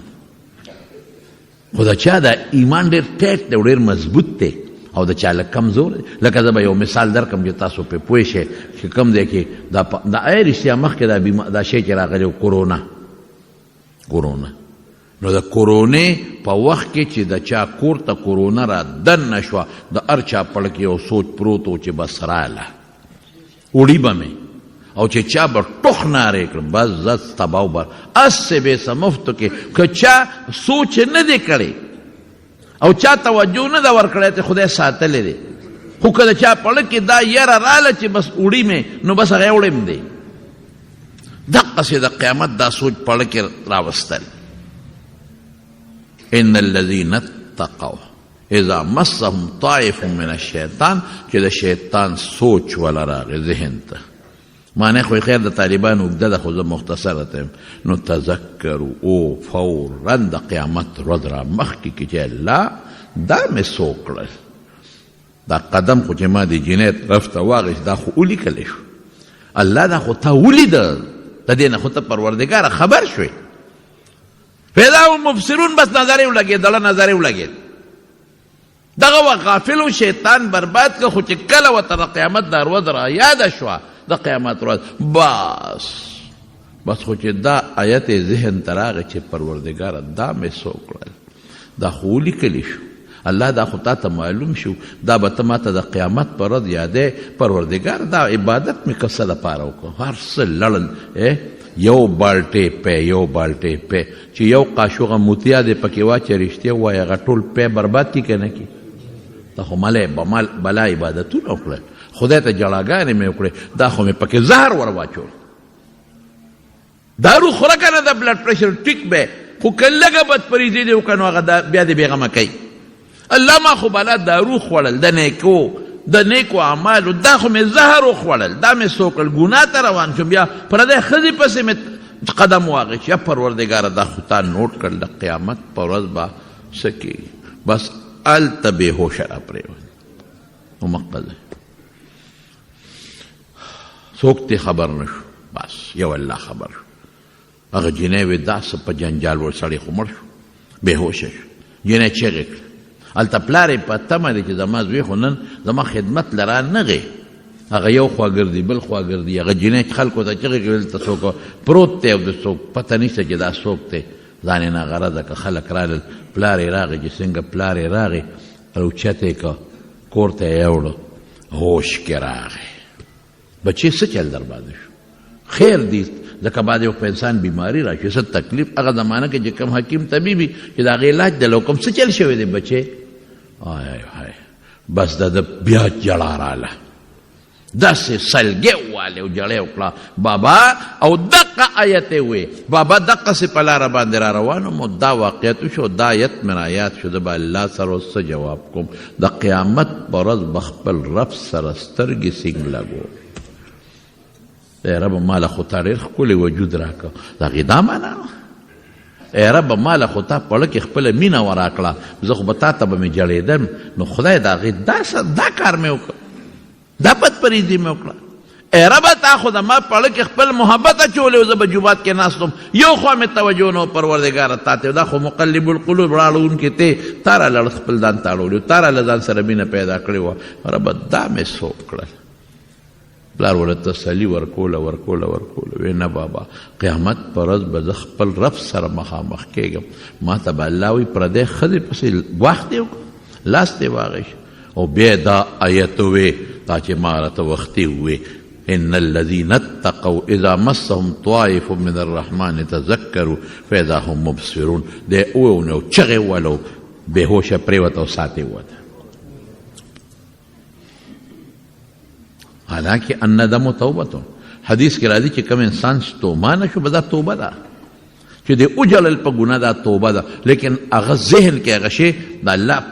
[SPEAKER 1] خو د چا د ایمان ډېر ټیټ دی او ډېر مضبوط دی او د چا لږ کمزور دی لکه زه به یو مثال درکړم چې تاسو پرې پوه شئ چې کوم دی کې دا رښتیا مخکې دا شی چې راغلی و کورونا نو د کورونې په وخت کې چې د چا کور ته کورونا را دننه شوه د هر چا پړ کې یو سوچ پروت و چې بس راله وړي به مې او چې چا به ټوخ نارې کړم بس زه تباو به اسې بې څه مفتو کې که چا سوچ نه دی کړی او چا توجه نه ده ورکړی چې خدای ساتلی دی خو که د چا پړه کې دا یره راله چې بس وړي مې نو بس هغه وړی م دی دقسې د قیامت دا سوچ پړه کې راوستل ان الذين اتقوا اذا مسهم طائف من الشیطان چې د شیطان سوچ ولا راغی ذهن ته معنی خو خیر د طالبانو اوږده ده خو زه مختصره ته نو تذکروا او فورا د قیامت ورځ را مخکې کې چې الله دا مې څو کړل دا قدم خو چې ما د جنۍ طرف ته واغېست دا خو ولیکلی شو الله دا خو تا ولیده د دې نه خو ته پروردګاره خبر شوې فاذا هم مبصرون بس نظر یې ولګېدله نظر یې ولګېد دغه وخت غافل و شیطان برباد که خو چې کله ورته د قیامت دا ورځ را یاده شوه د قیامت ورځ بس خو چې دا آیت ذهن ته راغی چې پروردګاره دا مې څو کړل دا خو ولیکلی شو الله دا خو تا ته معلوم شو دا به ته ماته د قیامت په ورځ یادې پروردګار دا عبادت مې که څه دپاره وکړو هر څه لړل یو بالټې پی چې یو قاشوغه موتیا دې پکې واچې رښتیا ووایه هغه ټول پی برباد کړي که نه کړي ته خو بلا عبادتونه وکړل خدای ته جړاګانې مې وکړې دا خو مې پکې زهر ور واچول دارو خوره که نه د بلډ پریشر ټیک به خو که لږه بدپریزي دې وکړه نو هغه بیا دې بېغمه کوي الله ما خو بلا دارو خوړل د نیکو اعمالو دا خو مې زهر وخوړل دا مې څو کړل ګناه ته روان شوم بیا پردی ښځې پسې مې قدم واغېست یا پروردګاره دا خو تا نوټ کړل د قیامت په ورځ به څه کېږي بس هلته بېهوشه را پرېوت نو مقصد څوک ته خبر نه شو بس یو الله خبر شو هغه جنۍ وې دا څه په جنجال ور سړی خو مړ شو بېهوشه شو جنۍ چغې کړه هلته پلار یې په تمه دی چې زما زوی خو نن زما خدمت له را نغی هغه یو خوا ګرځي بل خوا ګرځي هغه جنۍ خلکو ته چغې کوي دلته څوک پروت دی او د څوک پته نشته چې دا څوک دی ځان یې ناغرضه که خلک رالل پلار یې راغی چې څنګه پلار یې راغی اوچت یې که کور ته یې یوړو هوش کې راغی بچې څه چل در باندې شو خیر دی ځکه بعد یو په انسان بیماری راشي څه تکلیف هغه زمانه کې چې کوم حکیم طبیبي چې د هغې علاج دی لو کوم څه چل شوی دی بچې های بس د بیا جړه راله داسې سلګې ووالې او جړې وکړه بابا او دقه آیت یې وې بابا دقسې په لاره باندې را روان وم دا واقعیت شو دا آیت مې رایاد شو زه به الله سره اوس څه جواب کوم د قیامت په ورځ به خپل رب سره سترګې سینګ لګو ای رب ماله خو تا ډېر ښکلی وجود راکړه د هغې دا معنا ای رب ماله خو تا په کې خپله مینه وراکړه زه خو به تا ته به مې جړېدم نو خدای د هغې دا کار مې وکړه دا بدپریزي مې وکړه ای رب تا خو د ما په کې خپل محبت اچولی و زه به جومات کې ناست وم یو خوا مې توجه نه و پروردګاره تا ته دا خو مقلب القلوب راړونکې ته تا را لړ خپل ځان ته اړولي تا را له ځان سره مینه پیدا کړې وه رب دا مې څوک کړل پلار ورته تسلي ورکوله وی نه بابا قیامت په ورځ به زه خپل رب سره مخامخ کېږم ما ته به الله وایي پردی ښځې پسې وخت یې وکړه لاس دې واغېست او بیا دا آیت وې دا چې ما راته وختي ووې ان الذين اتقوا اذا مسهم طائف من الرحمن تذكروا فاذا هم مبصرون دې وویو نو چغې ولو بېهوشه پرېوته او ساتې ووته حالانکه الندم توبه حدیث کې راځي چې کوم انسان ستومانه شو به دا توبه ده چې د اوجلل په ګناه دا توبه ده لیکن هغه ذهن کې هغه شی د الله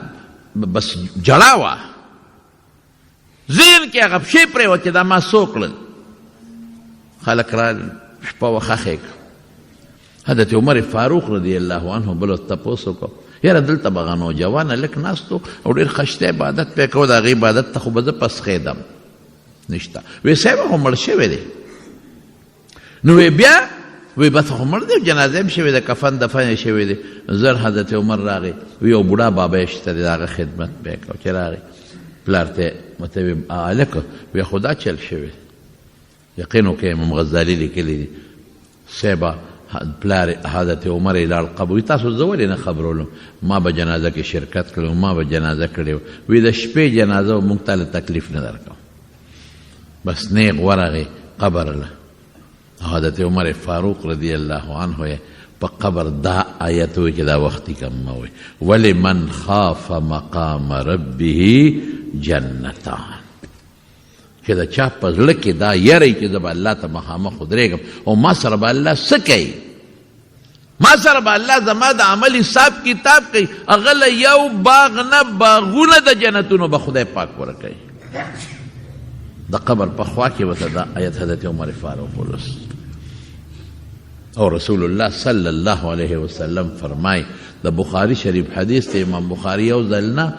[SPEAKER 1] بس جړه وه ذهن کې هغه شی پرېوت چې دا ما څو کړل خلک رالل شپه وه خښې کړه حضرت عمر فاروق رضی الله عنه بل ورته تپوس وکړو یاره دلته به هغه نوجوانه لږ ناست و او ډېر ښایسته عبادت پې کوو د هغې عبادت ته خو به زه پسخېدم نشته وی صاحب خو مړ شوی دی نو وی بیا وی بس خو مړ دی جنازه هم شوې ده کفن دفن یې شوی دی زر حضرت عمر راغی وی یو بوډا بابا یې شته دی د هغه خدمت به یې کو چې راغی پلار ته ورته وی هلکه وی خو دا چل شوی یقین وکړئ امام غزالي لیکلی دی صاحبه پلار حضرت عمر یې لاړ قبر تاسو زه ولې نه خبرولم ما به جنازه کې شرکت کړی ما به جنازه کړې وی د شپې جنازه و موږ ته تکلیف نه درکوم بس نیغ ورغی قبر له حضرت عمر فاروق رضی الله عنه په قبر دا آیت وی چې دا وختي کم وی ولمن خاف مقام ربه جنتان چې دا چا په زړه کې دا یری چې زه به الله ته مخامخ ودرېږم او ما سره به الله څه کوي ما سره به الله زما د عمل حساب کتاب کوي. هغه له یو باغ نه باغونه د جنتونو به خدای پاک ورکوي. د قبر په خوا کې ورته دا آیت حضرت عمر فاروق ولوست او رسول الله صلی الله علیه وسلم فرمای د بخاری شریف حدیث ته امام بخاری یو ځل نه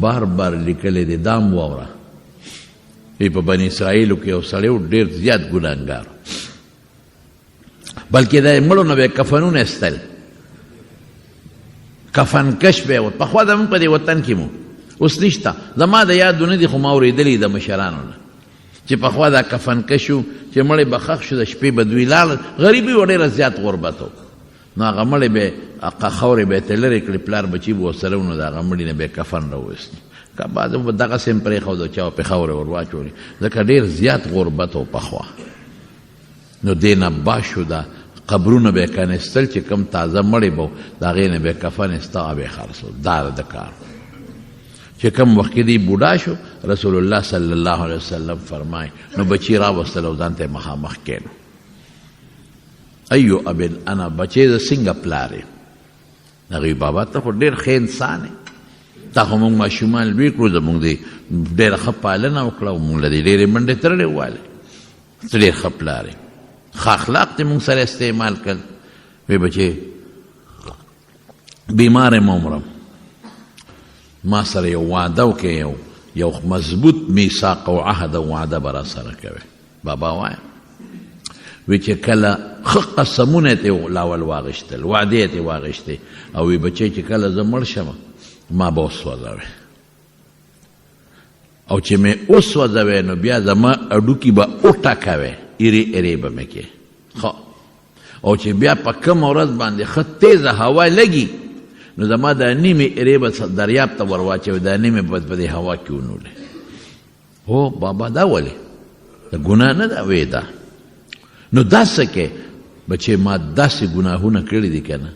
[SPEAKER 1] بار بار لیکلی دی دام واوره په بني اسرائیلو کې یو سړی ډېر زیات ګناهګار بلکې د مړو نه به کفنونه ایستل کفن کش به وت پخوا زموږ په دې وطن کې مو اوس نشته زما د یادونه دي خو ما اورېدلي د مشرانو نه چې پخوا دا کفن کشو چې مړی به ښخ شو د شپې به دوی لاړل غریبي و ډېره زیات غربت و نو هغه مړی به خاورې به یې ته لرې کړې پلار بچي به ورسره و نو د هغه مړي نه به یې کفن راوویست که بعض به دغسې هم پرېښود چا به پې خاورې ور واچولې ځکه ډېر زیات غربت و پخوا نو دې نه باشو دا قبرونه به یې کنېستل چې کم تازه مړی به د هغې نه به یې کفن ایسته هغه به یې خرڅول دا د کار چې کم وخت کې دی بوډا شو رسول الله صلی الله علیه وسلم فرمای نو بچی راوستل او ځان ته مخامخ کېنو ایو ابن انا بچی د څنګه پلار یې هغې بابا ته خو ډېر ښه انسان یې تا خو موږ ماشومان لوی کړو زموږ د ډېره ښه پالنه وکړه او موږ له دې ډېرې منډې ترړې ووالې ته ډېر ښه پلار یې ښه اخلاق دې موږ سره استعمال کړل وی بچی بیمار یم عمرم ما سره یو وعده وکړې یو مضبوط میثاق او عهد او وعده به را سره کوې بابا وایم وی چې کله ښه قسمونه یې ته لاول واغېشتل وعدې یې ته واغېشتې او وی بچی چې کله زه مړ شم ما به وسوځوې او چې مې وسوځوې نو بیا زما اډوکي به وټکوې ایرې ایرې به مې کې ښه او چې بیا په کومه ورځ باندې ښه تیزه هوا لګي نو زما دا نیمې ایرې به دریاب ته ور واچوې دا نیمې به په دې هوا کې ونولې هو بابا دا ولې د ګناه نه ده وې ده نو دا څه کې بچې ما داسې ګناهونه کړي دي که نه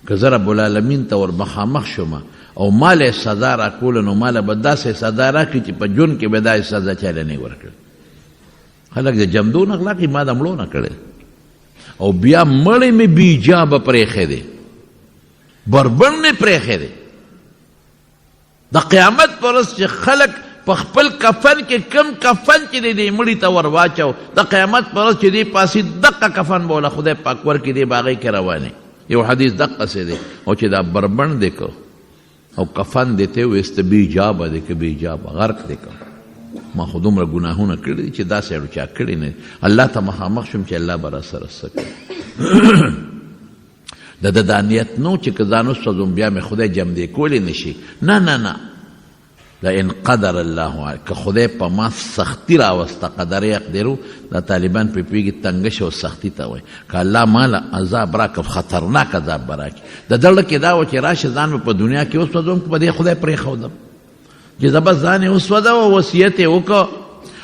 [SPEAKER 1] که زه رب العالمین ته ور مخامخ شوم او ما له سزا راکوله نو ما له به داسې سزا راکړي چې په ژوند کې به داسې سزا چاله نه ورکړي خلک د جمدو نه غلا کوي ما د مړو نه کړی او بیا مړی مې بیجابه پرېښی دی بربن مې پرېښی دی د قیامت پر ورځ چې خلک په خپل کفن کې کم کفن چې دی دې مړي ته ور واچو د قیامت پر ورځ چې دی پاسې دقه کفن به وله خدای پاک ورکړي دی به هغې کې روانې یو حدیث دقسې دی او چې دا بربن دی که او کفن دی ته ویسته بیجابه دی که بیجابه غرق دی که ما خو دومره ګناهونه کړي دي چې داسې اړو چا کړي نه الله ته مخامخ شوم چې الله به راسره څه کوي د ده دا نیت نو چې که ځان وسوځم بیا مې خدای جمدې کولی نه شي نه نه نه لئن قدر الله که خدای په ما سختی راوسته قدر یقدرو دا طالبان پې پوهېږي تنګش او سختی ته وایي که الله ماله عذاب راکړه خطرناک عذاب به راکړي د ده زړه کې دا و چې راشه ځان مې په دنیا کې وسوځم که په دې خدای پرېښودم چې زه به ځان یې وسوځه او وصیت یې وکړه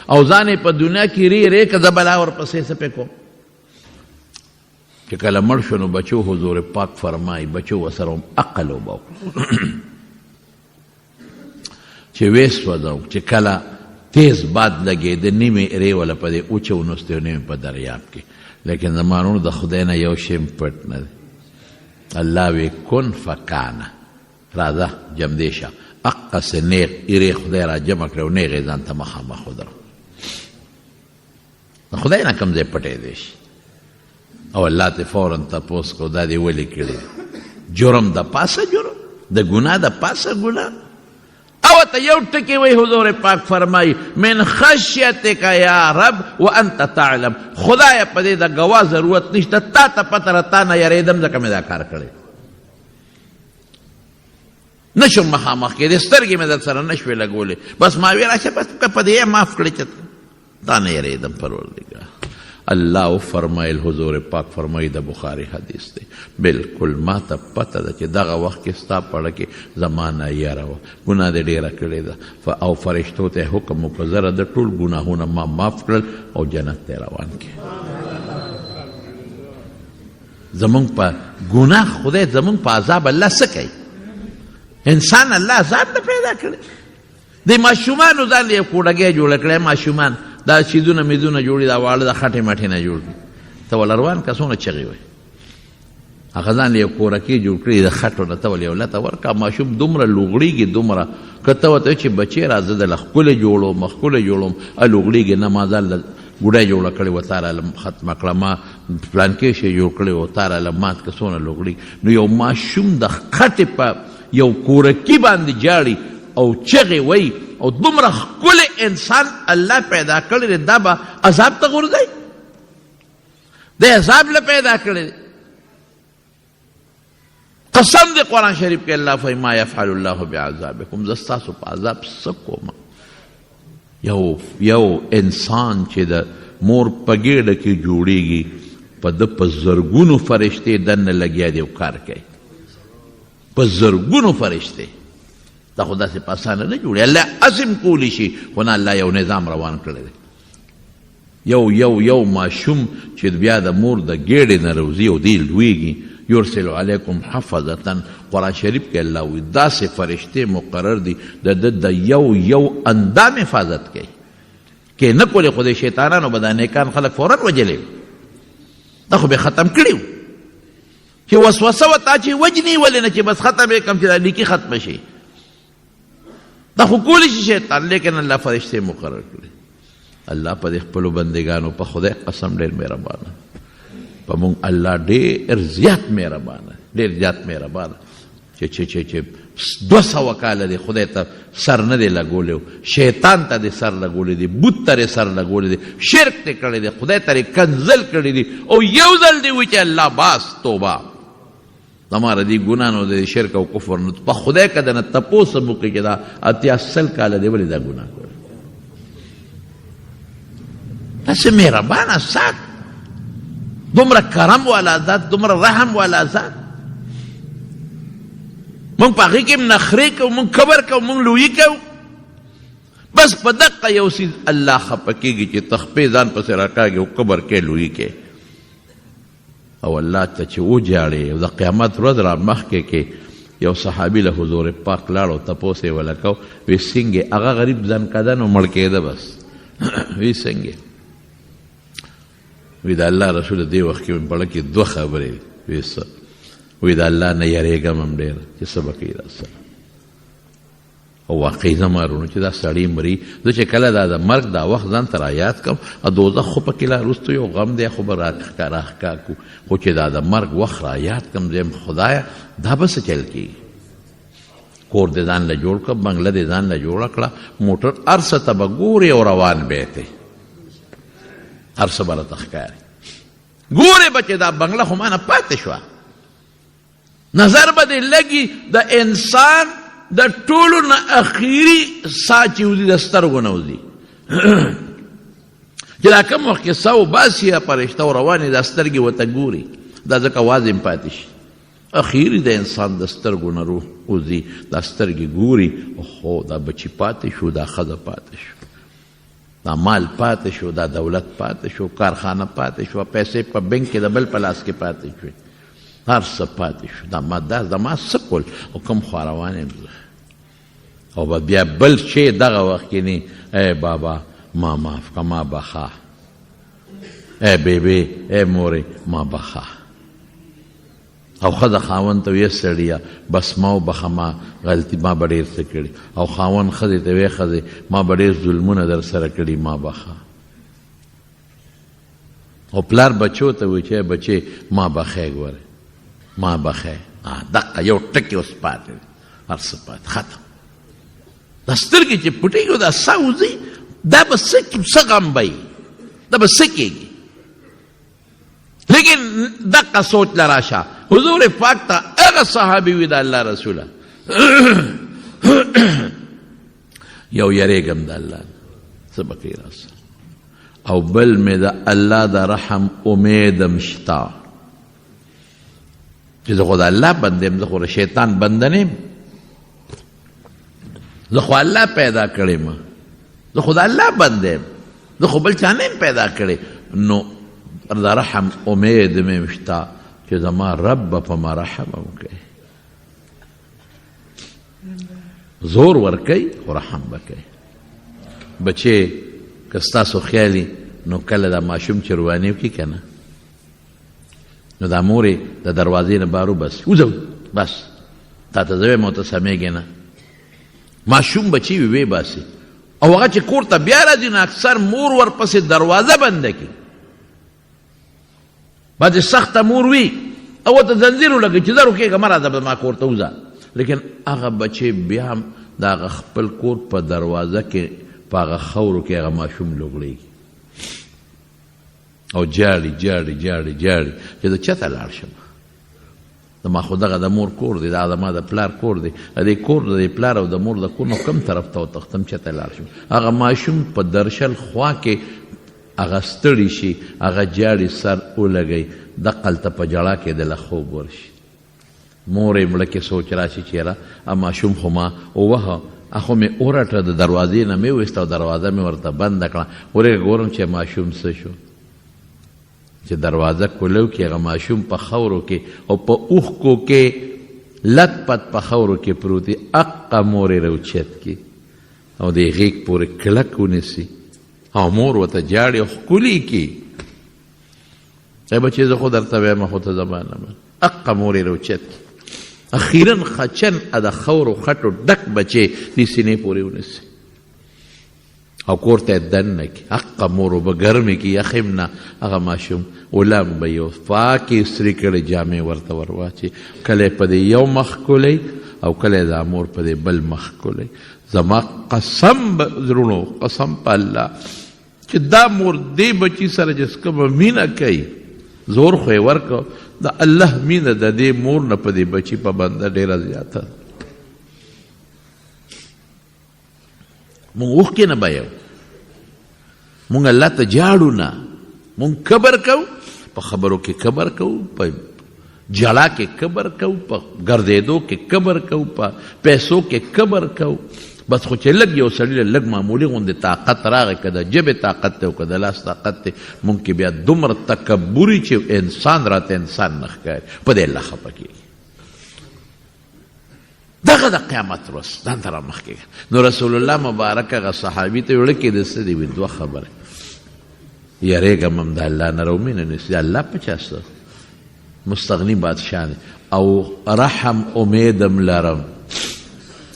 [SPEAKER 1] او ځان یې په دنیا کې ری که زه به لا ورپسې څه پې کوم چې کله مړ شو نو بچو حضور پاک فرمایي بچو ورسره هم عقل وبه چې ویې سوځم چې کله تیز باد لګېده نیمې ایرې وله په دې اوچه ونوستې او نیمې په دریاب کې لیکن زما وروڼو د خدای نه یو شی پټ نه دی الله وی کن فکانه راځه جمدې شه اقصې نیغ ایرې خدای را جمع کړی او نیغ یې ځان ته مخامخ ودرو د خدای نه کوم ځای پټی دی شي او الله ته فورا تپوس کو دا دې ولې کړی جرم د پاسه جرم د ګناه د پاسه ګناه او ته یو ټکی وی حضور پاک فرمای من خشیتک یا رب وانت تعلم خدای په دې د ګواه ضرورت نشته تا ته پته را تا نه یریدم ځکه مې دا کار کړی نشم مخامخ کېدی سترګې مې در سره نشوې لګولې بس ما وی راشه بس په دې یې معاف کړی چې تا نه یریدم پروردګار الله فرمایل حضور پاک فرمایي د بخاری حدیث دی بالکل ما ته پته ده چې دغه وخت کې ستا پړه کې زمانه یاره وه ګناه دې ډېره کړې ده او فرشتو ته حکم وکړه زره د ټول ګناهونه ما معاف کړل او جنت ته روان کړې زمونږ په ګناه خدای زمونږ په عذاب الله څه کوي انسان الله عذاب نه پیدا کړی د ماشومانو ځان یې کوډګۍ جوړه کړی ماشومان دا چیزونه میزونه جوړي دا واړه د خټې مټې نه جوړ دي ته ول روان کسونه چغې وایي هغه ځان له یو کورکۍ جوړ کړي د خټو نه ته ول یو لته ورکړه ماشوم دومره لوغړېږي دومره که ته ورته چې بچی راځه دله ښکلی جوړوم ښکلی جوړوم لوغړېږي نه ما ځان له ګوډۍ جوړه کړې وه تا راله ختمه کړه ما پلانکې شی جوړ کړی و تا راله مات که څونه لوغړېږي نو یو ماشوم د خټې په یو کورکي باندې جاړي او چغې وی او دومره ښکلی انسان الله پیدا کړی دی دا به عذاب ته غورځوي دی عذاب له پیدا کړی دی قسم دی قرآن شریف کې الله فرمایي ما یفعل الله بعذابکم زه ستاسو په عذاب څه کوم یو انسان چې د مور په ګېډه کې جوړیږي په ده په زرګونو فرشتې دننه لګیا دي او کار کوي په زرګونو فرشتې دا خو داسې په اسانه نه جوړي الله عظم کولی شي خو نه الله یو نظام روان کړی دی یو ماشوم چې بیا د مور د ګېډې نه روزي او دی لویږي یرسل علیکم حفظتا قرآن شریف کې الله وی داسې فرشتې مقرر دي د یو اندام حفاظت کوي کې نه کولی خو د شیطانانو به دا نیکان خلک فورا وجلې دا خو به ختم کړي چې وسوسه ورته چې وجني ولې نه چې بس ختم یې کړم چې دا لیکي ختمه شي دا خو کولی شي شیطان لیکن الله فرشتې مقرر کړي الله په دې خپلو بندګانو په خدای قسم ډېر مهربانه په مونږ الله ډېر زیات مهربانه چې 200 کاله دی خدای ته سر نه دی لګولی شیطان ته دی سر لګولی دی بت ته سر لګولی دی شرک ته کړی دی خدای ته کنزل کړی دی او یو ځل دی وی چې الله باس توبه زما ردي ګناه نو د شرک او کفر نو په خدای که دنه تپوس وکړي چې دا 80 کاله دی ولې دا ګناه کړی داسې مهربانه ذات دومره کرم والا ذات دومره رحم والا ذات مونږ په هغې کې نخرې کوو مونږ کبر کوو مونږ لویي کوو بس په دقه یو څیز الله خفه کېږي چې ته خپې ځان پسې راکاږي او کبر کې لویي کې او الله ته چې وجاړې او د قیامت ورځ را مخکې کې یو صحابي له حضور پاک لاړ او تپوس یې ولکو وی څنګه هغه غریب ځنکده نو مړ کېده بس وی څنګه وی د الله رسول دې وخت کې مې پړه کې 2 خبرې وی څه وی د الله نه یریږم هم ډېر چې څه به کوي راسره او واقعي زما وروڼو چې دا سړی مري زه چې کله دا د مرګ دا وخت ځان ته رایاد کړم دوزخ خو پکې لا وروسته یو غم دی خو به راښکار کړو خو چې دا د مرګ وخت رایاد کړم زه خدایه دا به څه چل کېږي کور دې ځان له جوړ کړه بنګله دې ځان له جوړه کړه موټر هر څه ته به ګورې او روان به یې هر څه به راته ښکاري ګورې به چې دا بنګله خو مانه پاتې شوه نظر به دې لګي د انسان د ټولو نه اخیري ساه چې وځي د سترګو نه وځي چې دا کوم وخت کې ساه وباسي یا فرشته روانې دا سترګې ورته ګوري دا ځکه واز هم پاتې شي اخیري د انسان د سترګو نه روح وځي دا سترګې ګوري اوهو دا بچي پاتې شو دا ښځه پاتې شو دا مال پاتې شو دا دولت پاتې شو کارخانه پاتې شو پیسې په بینک کې د بل په لاس کې پاتې شوې هر څه پاتې شو دا ما څه کول او کوم خوا روان یم او بیا بل شی دغه وخت کې نه ای بابا ما معاف که ما بخوا ای بیبی ای مورې ما بخوا او ښځه خاوند ته ویې سړیه بس ما وبخه ما غلطي ما به ډېر څه کړي او خاوند ښځې ته ویې ښځې ما به ډېر ظلمونه در سره کړي ما بخه او پلار بچو ته وایي چې بچې ما بخې ګوره ما بخې دقه یو ټکې اوس پاتې هر څه پاتې ختم دا سترګې چې پټېږي دا ساه وځي دا به څه غم به وي دا به څه کېږي لیکن دقه سوچ له راشه حضور پاک ته هغه صحابي وي د الله رسوله یو یریږم د الله څه به کوي راسره او بل مې د الله د رحم امیدم شته چې زه خو د الله بنده یم زه خو د شیطان بنده نه یم زه خو الله پیدا کړی ما زه خو د الله بنده یم زه خو بل چا نه یم پیدا کړی نو د رحم امید مې شته چې زما رب به په ما رحم وکړي زور ورکوي خو رحم به کوي بچې که ستاسو خیالي نو کله دا ماشوم چې رواني وکړي که نه نو دا مورې د دروازې نه بارو بس وځو بس تا ته زه وایم او ته سمیږې نه ماشوم بچي وی باسي او هغه چې کور ته بیا راځي نو اکثر مور ورپسې دروازه بنده کړي بعضې سخته مور وي او ورته زنځیر ولګوي چې زه روکېږه مه راځه ما کور ته وځه لیکن هغه بچی بیا هم د هغه خپل کور په دروازه کې په هغه خاورو کې هغه ماشوم لوګړېږي او جاړي جاړي جاړي جاړي چې زه چېرته لاړ شم د ما خو دغه د مور کور دی دا زما د پلار کور دی د دې کور د پلار او د مور د کور نو کوم طرف ته وتښتم چېرته لاړ شم هغه ماشوم په درشل خوا کې هغه ستړي شي هغه جاړي سر ولګوي دقلته په جړا کې دله خوب ورشي مور یې مړه کې سوچ راشي چې یاره ماشوم خو ما ووهه خو مې ورټه د دروازې نه مې ویسته او دروازه مې ورته بنده کړه ورې ګورم چې ماشوم څه شو چې دروازه کولو کې هغه ماشوم په خاورو کې او په اوښکو کې لت پت په خاورو کې پروت دی اقه مور یې راوچت کړي او د غیږ پورې کلک ونیسي او مور ورته جاړي او ښکلي کړي ای بچې زه خو درته وایم خو ته زما نه من اقه مور یې راوچت کړي اخیرا خچن د خاورو خټو ډک بچې دې سینې پورې ونیسي او کور ته یې دننه کړي حقه مور به ګرمې کړي یخم نه هغه ماشوم غلام به یو پاکې استري کړې جامې ورته ور واچي کله یې په دې یو مخ کولی او کله یې دا مور په دې بل مخ کولی زما قسم زړونو قسم په الله چې دا مور دې بچي سره چې کومه مینه کوي زور خو یې ورکړو د الله مینه د دې مور نه په دې بچي په بنده ډېره زیاته مونږ اوښکې نه بیو مونږ الله ته جاړو نه مونږ کبر کوو په خبرو کې کبر کوو په جړا کې کبر کوو په ګرځېدو کې کبر کوو په پیسو کې کبر کوو بس خو چې لږ یو سړي له لږ معمولي غوندې طاقت راغی که د ژبې طاقت دی او که د لاس طاقت دی مونږ کې بیا دومره تکبري چې انسان راته انسان نه ښکاري په دې الله خفه کېږي دغه د قیامت ورځ ځان ته رامخکې نو رسول الله مبارک هغه صحابي ته وړه کې د څه دي وي دوه خبره یریږم هم د الله نه رومینه نیسي الله په چا څه مستغني بادشاه دی او رحم امیدم لرم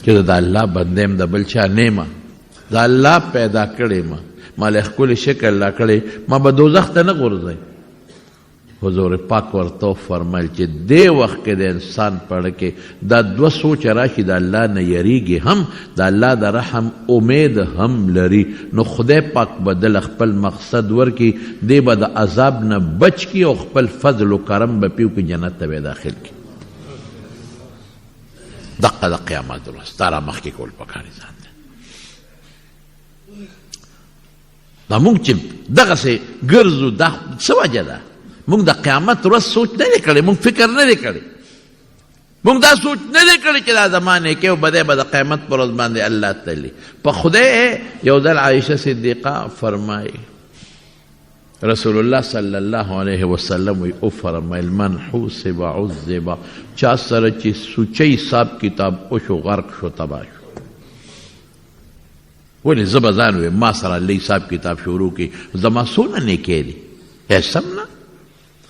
[SPEAKER 1] چې د الله بنده یم د بل چا نه یم د الله پیدا کړی ما له ښکلي شکل لا کړی ما به دوزخ ته نه غورځئ حضور پاک ورته فرمایل چې دې وخت کې د انسان پړه کې دا دوه سوچ راشي د الله نه یریږي هم د الله د رحم امید هم لري نو خدای پاک بدل خپل مقصد ورکي دې به د عذاب نه بچ کی او خپل فضل و کرم به پیو کې جنت ته به داخل کی دقه د قیامت ورځ تارا مخکې کول پکاري ځان دا مونږ چې دغسې ګرځو دا څه وجه ده مونږ د قیامت ورځ سوچ نه دی کړی مونږ فکر نه دی کړی مونږ دا سوچ نه دی کړی چې دا زمانې کې بدی به د قیامت پر ورځ باندې الله تعالی په خدای یو ځل عایشه صدیقه فرمایي رسول الله صلی الله علیه وسلم وی او فرمایل من حوسب عذب چا سره چې سوچي حساب کتاب او شو غرق شو تباه شو ولې زه به ځان ویم ما سره الله حساب کتاب شروع کړي زما څونه نیکۍ دي سم نه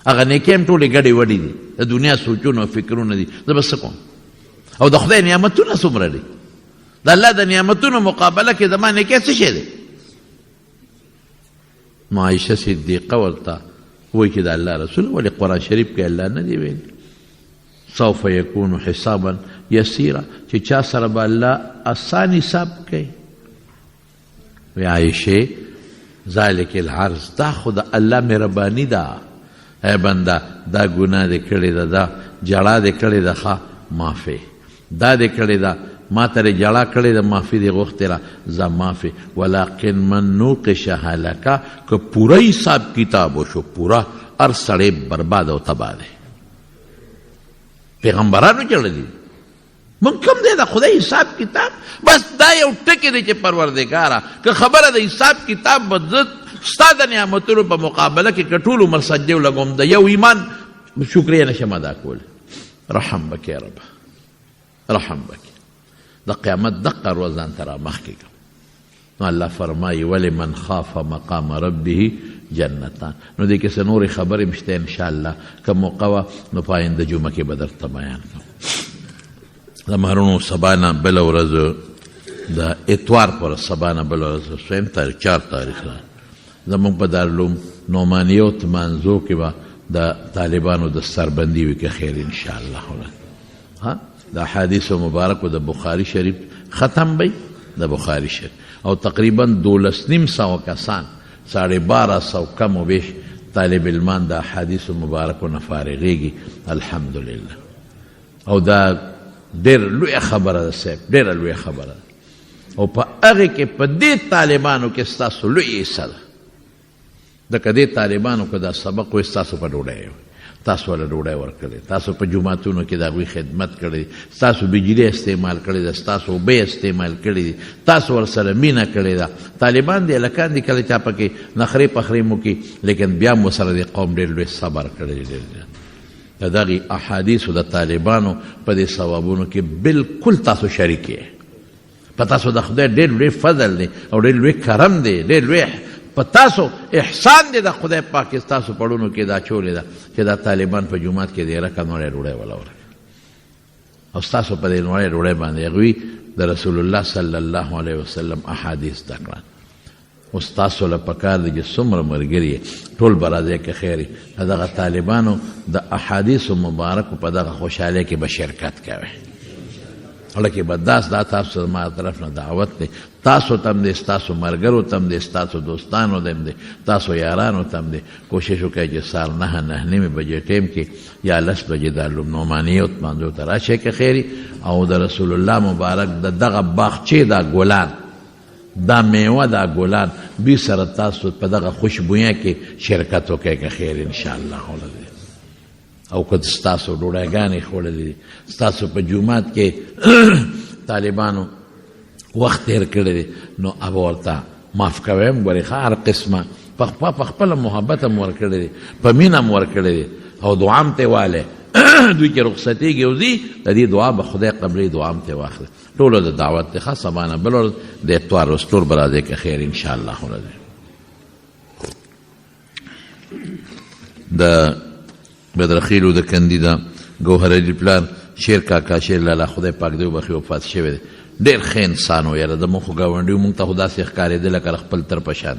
[SPEAKER 1] هغه نیکۍ هم ټولې ګډې وډې دي د دنیا سوچونه او فکرونه دي زه به څه کوم او د خدای نعمتونه څومره دي د الله د نعمتونو مقابله کې زما نیکۍ څه شی دی نو عایشه صدیقه ورته وایي چې د الله رسول ولې قرآن شریف کې الله نه دی ویلي سوف یکون حسابا یسیرا چې چا سره به الله آسان حساب کوي وی عایشه ذلک العرض دا خو د الله مهرباني ده ای بنده دا ګناه دې کړې ده دا جړا دې کړې ده ښه معافې دا دې کړې ده ما ترې جړا کړې ده معافي دې غوښتې را زه معافې ولکن من نوقش هلکه که پوره حساب کتاب وشو پوره هر سړی برباد او تباه دی پیغمبرانو چړلي من کوم دی د خدای حساب کتاب بس دا یو ټکی دی چې پروردګاره که خبره د حساب کتاب به زه ستا د نعمتونو په مقابله کې که ټول عمر سجدې ولګوم د یو ایمان شکریه نشم ادا کولی رحم وکړې ربه رحم وکړې د قیامت دقه ورځ ځان ته رامخکې کړم نو الله فرمایي ولمن خاف مقام ربه جنتان. نو دې کې څه نورې خبرې هم شته انشاءالله که موقع وه نو په آینده جمعه کې به درته بیان کړم. د مهرونو سبا نه بله ورځ د اتوار پر سبا نه بله ورځ دویم تاریخ 4 تاریخ ده زموږ په دارالعلوم نعمانیو تمانځو کې به د طالبانو د سربندي وي که خیر انشاءالله. د احادیثو مبارکو د بخاري شریف ختم بی د بخاري شریف او تقریبا 12,500 کسان 1250 کم و بیش طالب علمان د احادیثو مبارکو نه فارغېږي الحمدلله. او دا ډېر لویه خبره ده صاحب، ډېره لویه خبره ده. او په هغې کې په دې طالبانو کې ستاسو لوی حصه ده. ځکه دې طالبانو که دا سبق وی ستاسو په ډوډۍ تاسو ولا ډوډۍ ورکړې، تاسو په جوماتونو کې د هغوی خدمت کړی، تاسو بجلی استعمال کړی ده، تاسو اوبه استعمال کړی دي، تاسو ورسره مینه کړې ده. طالبان دي هلکان دي کله چا پکې نخرې پخرې مو کړي، لیکن بیا هم ورسره د قوم ډېر لوی صبر کړی دی. د دغې احادیثو د طالبانو په دې ثوابونو کې بلکل تاسو شریک یې. په تاسو د خدای ډېر لوی فضل دی او ډېر لوی کرم دی، ډېر لوی په تاسو احسان دی د خدای پاک چې تاسو پړونو کې دا چولې ده چې دا طالبان په جومات کې د رکه نوړی ډوډۍ وله ورکړي او ستاسو په دې نوړی ډوډۍ باندې هغوی د رسول الله صلی الله علیه وسلم احادیث زده کړل. اوس تاسو له پکار دی چې څومره ملګري ټول به راځئ که خیر د دغه طالبانو د احادیثو مبارکو په دغه خوشحالۍ کې به شرکت کوئ. لکه به دا تاسو ما طرف نه دعوت دی، تاسو تم دی، ستاسو ملګرو تم دی، ستاسو دوستانو تم دی، تاسو یارانو تم دی. کوشش وکړئ چې سهار 9:09 بجې ټیم کې یا 10 بجې دارالعلوم نعمانیو تمانځو ته راشئ که خیري. او د رسول الله مبارک د دغه باغچې دا ګلان، دا میوه دا ګلان دوی سره تاسو په دغه خوشبویه کې شرکت وکړئ که خیر انشاءالله. او که ستاسو ډوډۍ خوړلې دي، ستاسو په جومات کې طالبانو وخت تیر کړی دی، نو اب ورته معاف کوئ هم ګورې ښه هر قسمه په خپله محبت هم ورکړی دی، په مینه هم ورکړی دی او دعا هم ترې والی. دوی چې رخصتېږي او ځي د دې دعا به خدای قبلوي، دعا هم ترې واخلي. ټولو د دعوت دی ښه. سبا نه بله ورځ د اتوار ورځ ټول به راځئ که خیر انشاءالله. د بدرخیلو د کندي د ګوهرعلي پلار شیر کاکا شیر لالا خدای پاک دې وبخي وفات شوی دی. ډېر ښه انسان و یاره. زموږ خو ګاونډي مونږ ته خو داسې ښکارېده لکه خپل تر په شان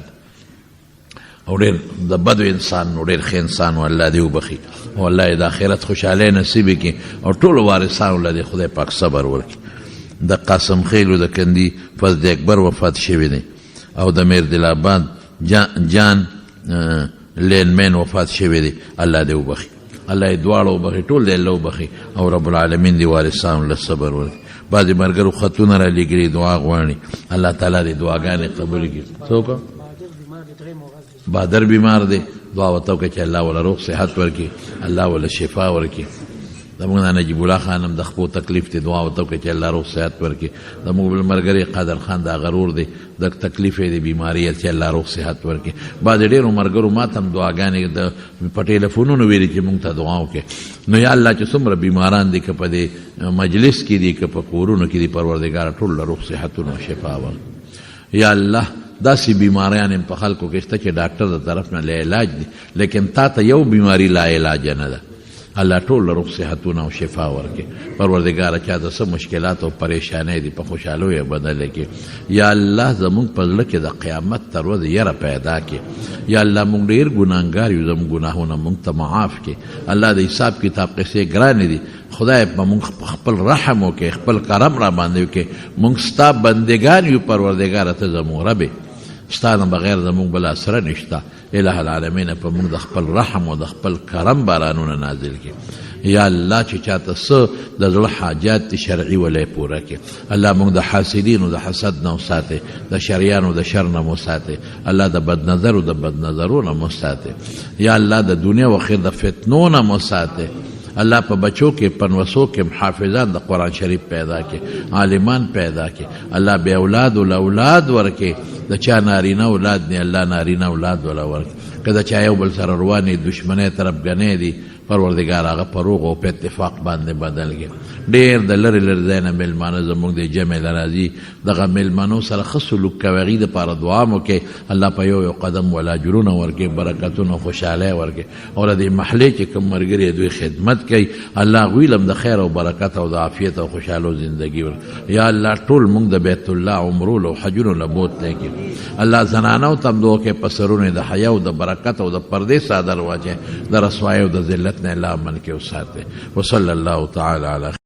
[SPEAKER 1] او ډېر د بدو انسان و، ډېر ښه انسان و. الله دې وبخي او الله یې د آخرت خوشحالۍ نصیب کړي او ټولو وارثانو له دې خدای پاک صبر ورکړي. د قاسم خیلو د کندي فضل اکبر وفات شوی دی او د میردل آباد جان لینمین وفات شوی دی. الله دې وبخي، الله یې دواړه وبخي، ټول دې الله وبخي او رب العالمین دې وارثانو له صبر ورکړي. بعضې ملګرو خطونه را لېږلي دعا غواړي، الله تعالی دې دعاګانې قبول کړي. څوک بادر بیمار دی، دعا ورته وکړه چې الله وله روغ صحت ورکړي، الله وله شفا ورکړي. زموږ نه نجیب الله خان هم د خپو تکلیف دی، دعا ورته وکړه چې الله روغ صحت ورکړي. زموږ بل ملګری قادر خان دا غرور دی، د تکلیف یې د بیماري چې الله روغ صحت ورکړي. بعضې ډېرو ملګرو ما ته هم دعاګانې په ټیلیفونونو ویلي چې مونږ ته دعا وکړي. نو یا الله چې څومره بیماران دي که په دې مجلس کې دي که په کورونو کې دي، پروردګاره ټول له روغ صحتونه او شفا ورکړي. یا الله داسې بیماریان هم په خلکو کې شته چې ډاکټر د طرف نه لا علاج دي، لیکن تا ته یو بیماري لا علاج نه ده. الله ټول له روغ صحتونه او شفا ورکړي. پروردګاره چا ته څه مشکلات او پریشانۍ دي په خوشحالو یې بدله کړي. یا الله زموږ په زړه کې د قیامت تر ورځې یره پیدا کړي. یا الله موږ ډېر ګناهګار یو، زموږ ګناهونه موږ ته معاف کړي. الله د حساب کتاب قصې ګرانې دي، خدای په موږ خپل رحم وکړي، خپل کرم را باندې وکړي. موږ ستا بندګان یو پروردګاره، ته زموږ رب یې، ستا نه بغیر زموږ بل اسره نشته. الہ العالمین په موږ د خپل رحم او د خپل کرم بارانونه نازل کړي. یا الله چې چاته څه د زړه حاجات شرعي ولی پوره کړي. الله موږ د حاسدینو د حسد نه وساتې، د شریانو د شر نه مو ساتې. الله د بدنظرو د بدنظرو نه مو ساتې. یا الله د دنیا و آخرت د فتنو نه مو ساتې. الله په بچو کې پنوسو کې حافظان د قرآن شریف پیدا کړي، عالمان پیدا کړي. الله بے اولاد ول اولاد ورکړي. د چا نارینه اولاد نه الله نارینه اولاد ولا ورکړي. که د چا یو بل سره روانې دشمنۍ طرفګنۍ دي، پروردګار هغه په روغ او په اتفاق باندې بدل کړي. ډېر د لرې لرې ځای نه میلمانه زموږ د جمع له راځي، دغه میلمنو سره ښه سلوک کوئ، هغوی دپاره دعا مو کوئ، الله په یو یو قدم ولا اجرونه ورکړي، برکتونه خوشحالۍ ورکړي، او له دې محلې چې کوم ملګري دوی خدمت کوي الله هغوی له هم د خیر او برکت او د عافیت او خوشحالو زندګي ورکړي. یا الله ټول موږ د بیت الله عمرو له حجونو له بوتلی کړي. الله زنانو ته هم دعا کوي په سرونو د حیا او د برکت او د پردې صادر واچوي، د رسوایۍ او د ذلت نه الله امن کې وساتي. وصلی الله تعالی علی